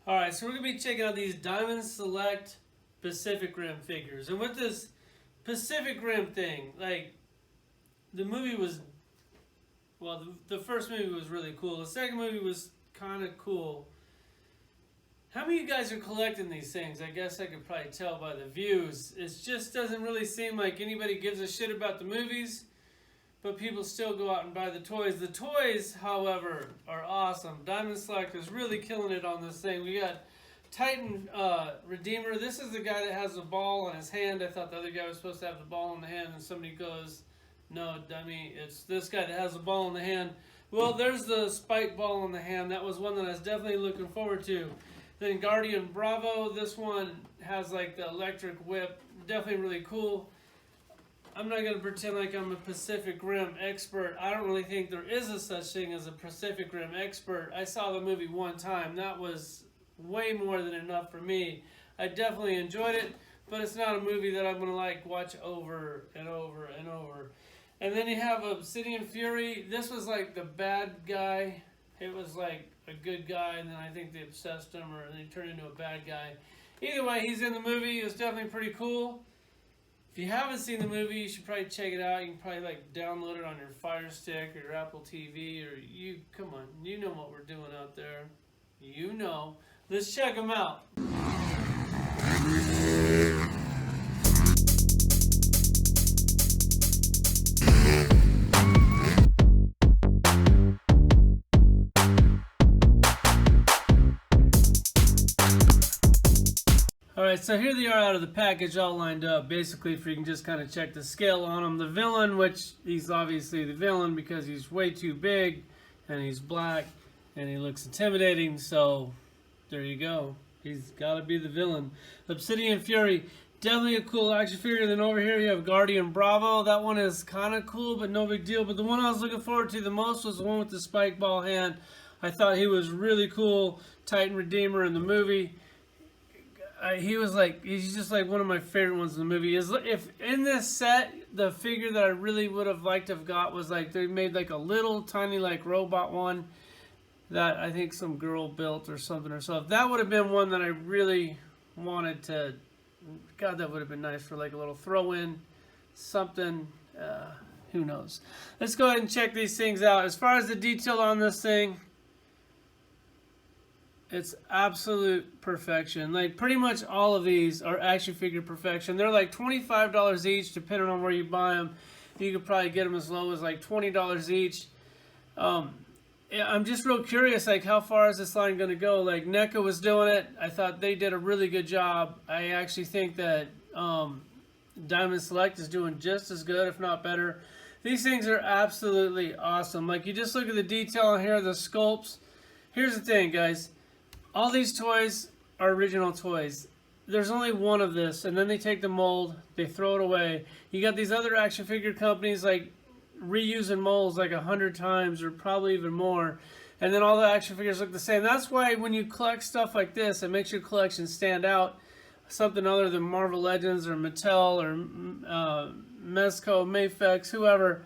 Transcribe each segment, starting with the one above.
Alright, so we're going to be checking out these Diamond Select Pacific Rim figures. And with this Pacific Rim thing, like, the movie was, well, the first movie was really cool. The second movie was kind of cool. How many of you guys are collecting these things? I guess I could probably tell by the views. It just doesn't really seem like anybody gives a shit about the movies, but people still go out and buy the toys. The toys, however, are awesome. Diamond Select is really killing it on this thing. We got Titan Redeemer. This is the guy that has the ball in his hand. I thought the other guy was supposed to have the ball in the hand, and somebody goes, no, dummy, it's this guy that has the ball in the hand. Well, there's the spike ball in the hand. That was one that I was definitely looking forward to. Then Guardian Bravo. This one has like the electric whip. Definitely really cool. I'm not going to pretend like I'm a Pacific Rim expert. I don't really think there is a such thing as a Pacific Rim expert. I saw the movie one time. That was way more than enough for me. I definitely enjoyed it, but it's not a movie that I'm going to like watch over and over and over. And then you have Obsidian Fury. This was like the bad guy. It was like a good guy, and then I think they obsessed him, or they turned into a bad guy. Either way, he's in the movie. It's definitely pretty cool. If you haven't seen the movie, you should probably check it out. You can probably like download it on your Fire Stick or your Apple TV, or come on, you know what we're doing out there. You know. Let's check them out. Alright, so here they are out of the package all lined up, basically, if you can just kind of check the scale on them. The villain, which he's obviously the villain because he's way too big, and he's black, and he looks intimidating, so there you go. He's got to be the villain. Obsidian Fury, definitely a cool action figure. Then over here you have Guardian Bravo. That one is kind of cool, but no big deal. But the one I was looking forward to the most was the one with the spike ball hand. I thought he was really cool. Titan Redeemer in the movie. He's just like one of my favorite ones in the movie. If in this set, the figure that I really would have liked to have got was like, they made like a little tiny like robot one that I think some girl built or something herself. That would have been one that I really wanted to, God, that would have been nice for like a little throw in something, who knows. Let's go ahead and check these things out. As far as the detail on this thing, it's absolute perfection. Like pretty much all of these are action figure perfection. They're like $25 each, depending on where you buy them. You could probably get them as low as like $20 each. Yeah, I'm just real curious, like how far is this line going to go? Like NECA was doing it. I thought they did a really good job. I actually think that Diamond Select is doing just as good, if not better. These things are absolutely awesome. Like you just look at the detail on here, the sculpts. Here's the thing, guys. All these toys are original toys. There's only one of this, and then they take the mold, they throw it away. You got these other action figure companies like reusing molds like 100 times or probably even more, and then all the action figures look the same. That's why when you collect stuff like this, it makes your collection stand out. Something other than Marvel Legends or Mattel or Mezco, Mafex, whoever.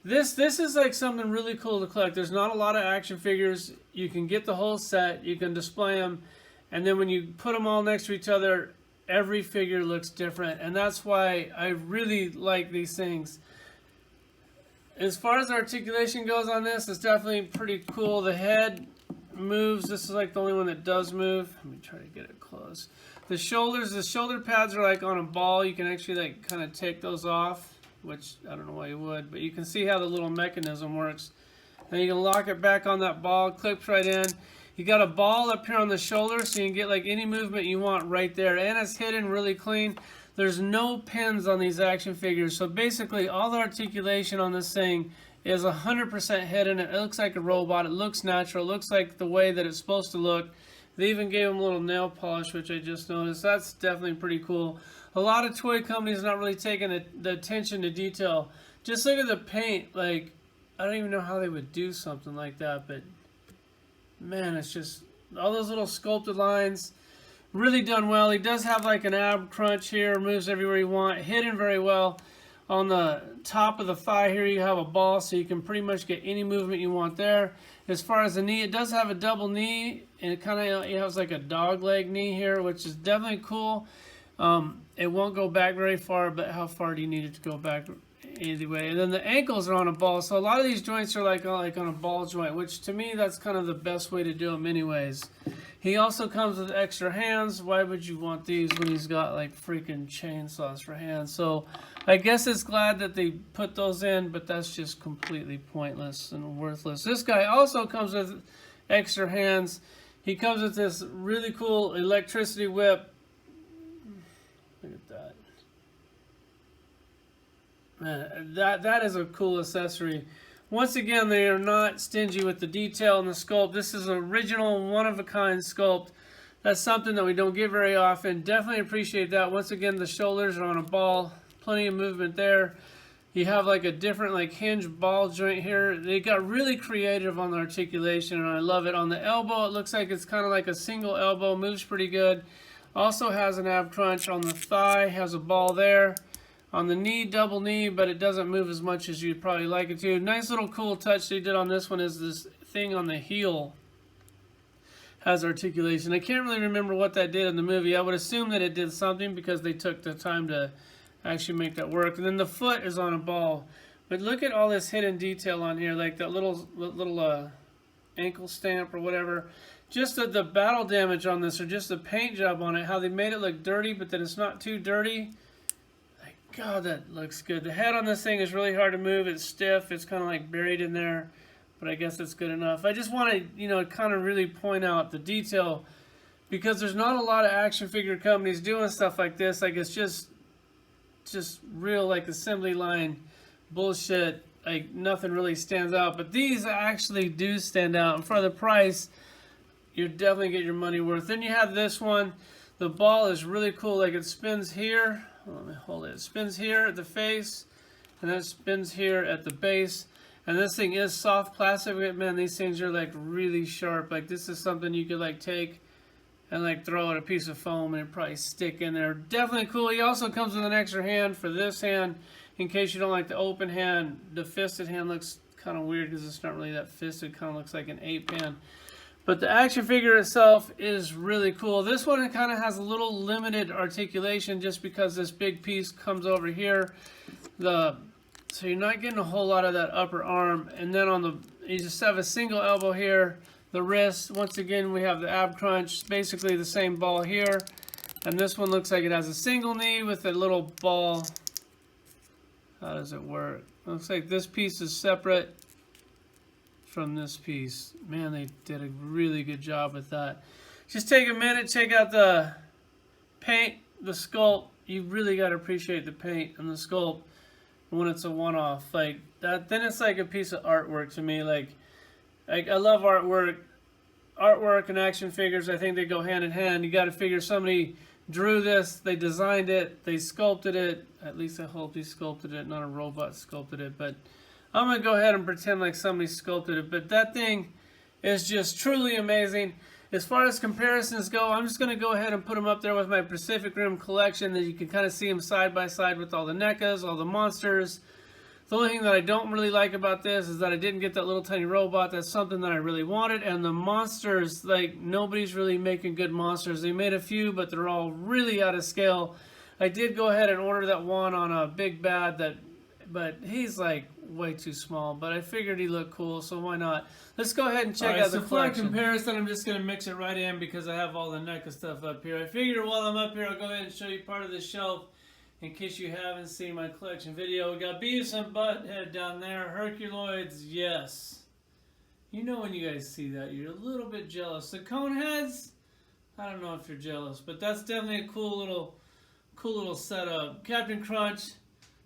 This is like something really cool to collect. There's not a lot of action figures. You can get the whole set. You can display them. And then when you put them all next to each other, every figure looks different. And that's why I really like these things. As far as articulation goes on this, it's definitely pretty cool. The head moves. This is like the only one that does move. Let me try to get it close. The shoulder pads are like on a ball. You can actually like kind of take those off, which I don't know why you would, but you can see how the little mechanism works. Then you can lock it back on that ball, clips right in. You got a ball up here on the shoulder, so you can get like any movement you want right there, and it's hidden really clean. There's no pins on these action figures, so basically all the articulation on this thing is 100% hidden. It looks like a robot, it looks natural, it looks like the way that it's supposed to look. They even gave them a little nail polish, which I just noticed. That's definitely pretty cool. A lot of toy companies not really taking the attention to detail. Just look at the paint. Like, I don't even know how they would do something like that, but man, it's just all those little sculpted lines. Really done well. He does have like an ab crunch here, moves everywhere you want, hidden very well. On the top of the thigh here, you have a ball, so you can pretty much get any movement you want there. As far as the knee, it does have a double knee, and it kind of has like a dog leg knee here, which is definitely cool. It won't go back very far, but how far do you need it to go back? Either way. And then the ankles are on a ball, so a lot of these joints are like on a ball joint, which to me that's kind of the best way to do them anyways. He also comes with extra hands. Why would you want these when he's got like freaking chainsaws for hands? So I guess it's glad that they put those in, but that's just completely pointless and worthless. This guy also comes with extra hands. He comes with this really cool electricity whip. Look at that. Man, that is a cool accessory. Once again, they are not stingy with the detail and the sculpt. This is an original, one-of-a-kind sculpt. That's something that we don't get very often. Definitely appreciate that. Once again, the shoulders are on a ball. Plenty of movement there. You have like a different like hinge ball joint here. They got really creative on the articulation, and I love it. On the elbow, it looks like it's kind of like a single elbow. Moves pretty good. Also has an ab crunch. On the thigh, has a ball there. On the knee, double knee, but it doesn't move as much as you'd probably like it to. Nice little cool touch they did on this one is this thing on the heel has articulation. I can't really remember what that did in the movie. I would assume that it did something because they took the time to actually make that work. And then the foot is on a ball. But look at all this hidden detail on here, like that little ankle stamp or whatever. Just the battle damage on this, or just the paint job on it, how they made it look dirty, but then it's not too dirty. God, that looks good. The head on this thing is really hard to move. It's stiff. It's kind of like buried in there, but I guess it's good enough. I just want to, kind of really point out the detail, because there's not a lot of action figure companies doing stuff like this. Like, it's just real, like, assembly line bullshit. Like, nothing really stands out, but these actually do stand out. And for the price, you definitely get your money worth. Then you have this one. The ball is really cool. Like, it spins here. Let me hold it. It spins here at the face, and then it spins here at the base. And this thing is soft plastic. Man, these things are like really sharp. Like, this is something you could like take and like throw at a piece of foam and it'd probably stick in there. Definitely cool. He also comes with an extra hand for this hand in case you don't like the open hand. The fisted hand looks kind of weird because it's not really that fisted. Kind of looks like an ape hand. But the action figure itself is really cool. This one kind of has a little limited articulation just because this big piece comes over here. So you're not getting a whole lot of that upper arm. And then you just have a single elbow here. The wrist, once again, we have the ab crunch. Basically the same ball here. And this one looks like it has a single knee with a little ball. How does it work? Looks like this piece is separate from this piece. Man, they did a really good job with that. Just take a minute, check out the paint, the sculpt. You really got to appreciate the paint and the sculpt when it's a one-off like that. Then it's like a piece of artwork to me. Like I love artwork and action figures. I think they go hand in hand. You got to figure somebody drew this, they designed it, they sculpted it. At least I hope he sculpted it, not a robot sculpted it. But I'm going to go ahead and pretend like somebody sculpted it. But that thing is just truly amazing. As far as comparisons go, I'm just going to go ahead and put them up there with my Pacific Rim collection, that you can kind of see them side by side with all the NECAs, all the monsters. The only thing that I don't really like about this is that I didn't get that little tiny robot. That's something that I really wanted. And the monsters, like, nobody's really making good monsters. They made a few, but they're all really out of scale. I did go ahead and order that one on a Big Bad, but he's like way too small. But I figured he looked cool, so why not? Let's go ahead and check out the collection. For comparison, I'm just going to mix it right in because I have all the NECA stuff up here. I figured while I'm up here, I'll go ahead and show you part of the shelf in case you haven't seen my collection video. We got Beavis and Butthead down there. Herculoids, yes. You know when you guys see that, you're a little bit jealous. The Coneheads, I don't know if you're jealous, but that's definitely a cool little setup. Captain Crunch,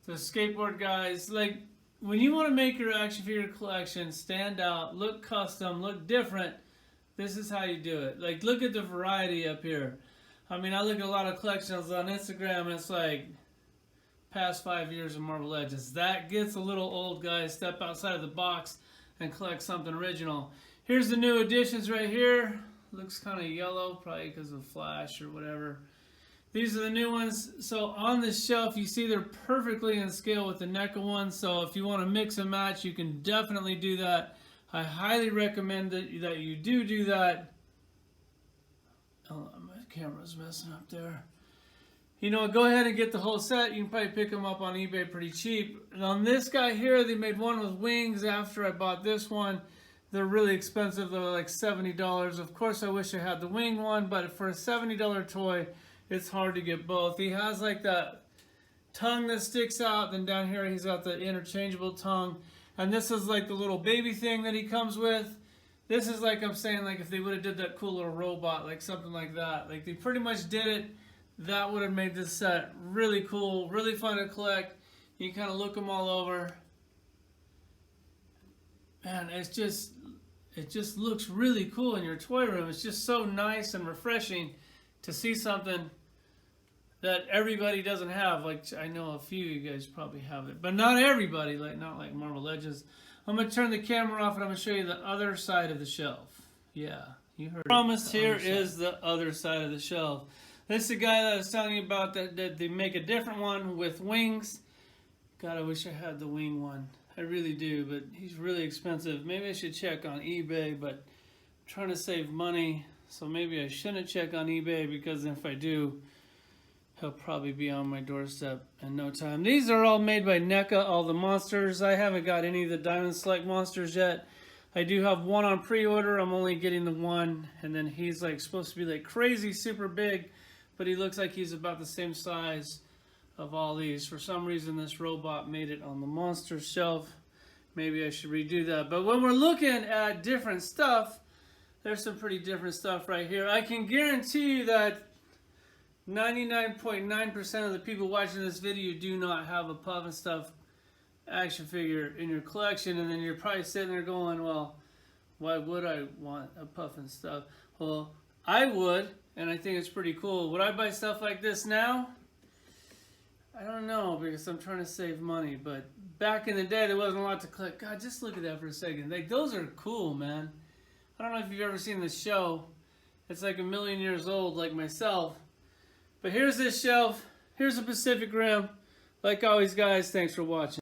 the skateboard guys. Like, when you want to make your action figure collection stand out, look custom, look different, this is how you do it. Like, look at the variety up here. I mean, I look at a lot of collections on Instagram, and it's like past 5 years of Marvel Legends. That gets a little old, guys. Step outside of the box and collect something original. Here's the new additions right here. Looks kind of yellow, probably because of Flash or whatever. These are the new ones. So on this shelf, you see they're perfectly in scale with the NECA ones. So if you want to mix and match, you can definitely do that. I highly recommend that you do that. Oh, my camera's messing up there. You know, go ahead and get the whole set. You can probably pick them up on eBay pretty cheap. And on this guy here, they made one with wings after I bought this one. They're really expensive. They're like $70. Of course, I wish I had the wing one, but for a $70 toy, it's hard to get both. He has like that tongue that sticks out. Then down here, he's got the interchangeable tongue. And this is like the little baby thing that he comes with. This is like I'm saying, like if they would have did that cool little robot, like something like that. Like they pretty much did it. That would have made this set really cool, really fun to collect. You can kind of look them all over. Man, it just looks really cool in your toy room. It's just so nice and refreshing to see something that everybody doesn't have. Like I know a few of you guys probably have it, but not everybody. Like not like Marvel Legends. I'm gonna turn the camera off and I'm gonna show you the other side of the shelf. Yeah, you heard. Promised here is the other side of the shelf. This is the guy that I was telling you about that they make a different one with wings. God, I wish I had the wing one. I really do, but he's really expensive. Maybe I should check on eBay, but I'm trying to save money, so maybe I shouldn't check on eBay because if I do, he'll probably be on my doorstep in no time. These are all made by NECA, all the monsters. I haven't got any of the Diamond Select monsters yet. I do have one on pre-order. I'm only getting the one, and then he's like supposed to be like crazy super big, but he looks like he's about the same size of all these. For some reason, this robot made it on the monster shelf. Maybe I should redo that. But when we're looking at different stuff, there's some pretty different stuff right here. I can guarantee you that 99.9% of the people watching this video do not have a Puff and Stuff action figure in your collection, and then you're probably sitting there going, well, why would I want a Puff and Stuff? Well, I would, and I think it's pretty cool. Would I buy stuff like this now? I don't know, because I'm trying to save money, but back in the day, there wasn't a lot to collect. God, just look at that for a second. Like, those are cool, man. I don't know if you've ever seen this show. It's like 1,000,000 years old, like myself. But here's this shelf. Here's the Pacific Rim. Like always, guys, thanks for watching.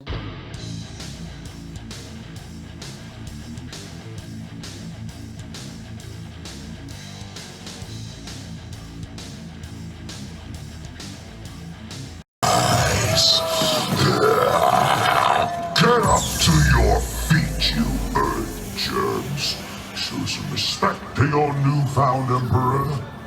Get up to your feet, you earth germs. Show some respect to your newfound emperor.